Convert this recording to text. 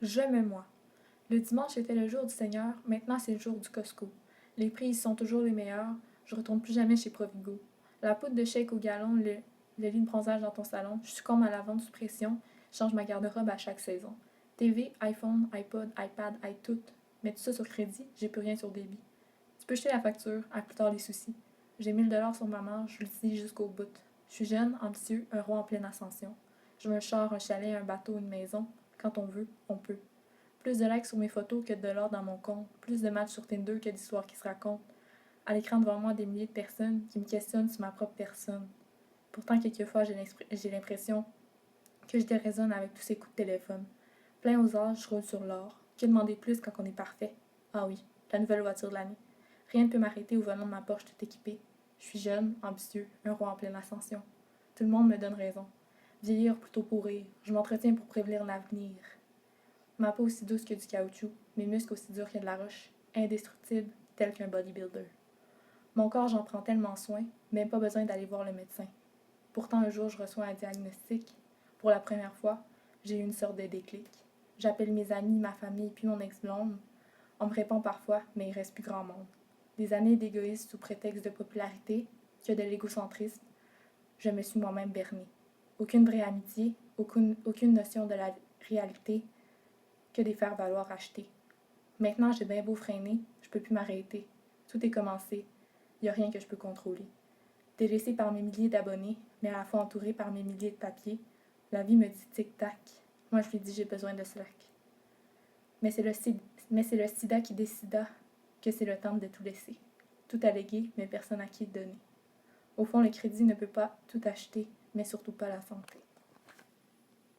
Je me moi. Le dimanche était le jour du Seigneur, maintenant c'est le jour du Costco. Les prix y sont toujours les meilleurs, je retourne plus jamais chez Provigo. La poudre de shake au galon, le lit de bronzage dans ton salon, je succombe à la vente sous pression, je change ma garde-robe à chaque saison. TV, iPhone, iPod, iPad, iTout. Mets tout ça sur crédit, j'ai plus rien sur débit. Tu peux jeter la facture, à plus tard les soucis. J'ai 1000 $ sur ma manche, je l'utilise jusqu'au bout. Je suis jeune, ambitieux, un roi en pleine ascension. Je veux un char, un chalet, un bateau, une maison. Quand on veut, on peut. Plus de likes sur mes photos que de l'or dans mon compte. Plus de matchs sur Tinder que d'histoires qui se racontent. À l'écran devant moi, des milliers de personnes qui me questionnent sur ma propre personne. Pourtant, quelquefois, j'ai l'impression que je déraisonne avec tous ces coups de téléphone. Plein aux âges, je roule sur l'or. Que demander de plus quand on est parfait? Ah oui, la nouvelle voiture de l'année. Rien ne peut m'arrêter au volant de ma Porsche tout équipée. Je suis jeune, ambitieux, un roi en pleine ascension. Tout le monde me donne raison. Vieillir plutôt pour rire. Je m'entretiens pour prévenir l'avenir. Ma peau aussi douce que du caoutchouc, mes muscles aussi durs que de la roche, indestructible tel qu'un bodybuilder. Mon corps, j'en prends tellement soin, même pas besoin d'aller voir le médecin. Pourtant, un jour, je reçois un diagnostic. Pour la première fois, j'ai eu une sorte de déclic. J'appelle mes amis, ma famille, puis mon ex-blonde. On me répond parfois, mais il reste plus grand monde. Des années d'égoïsme sous prétexte de popularité, que de l'égocentrisme, je me suis moi-même bernée. Aucune vraie amitié, aucune notion de la réalité, que des faire-valoir achetés. Maintenant, j'ai bien beau freiner, je peux plus m'arrêter. Tout est commencé, y a rien que je peux contrôler. Délaissée par mes milliers d'abonnés, mais à la fois entourée par mes milliers de papiers, la vie me dit tic-tac. Moi, je lui dis j'ai besoin de slack. Mais c'est le sida qui décida que c'est le temps de tout laisser. Tout alléguer, mais personne à qui le donner. Au fond, le crédit ne peut pas tout acheter, mais surtout pas la santé.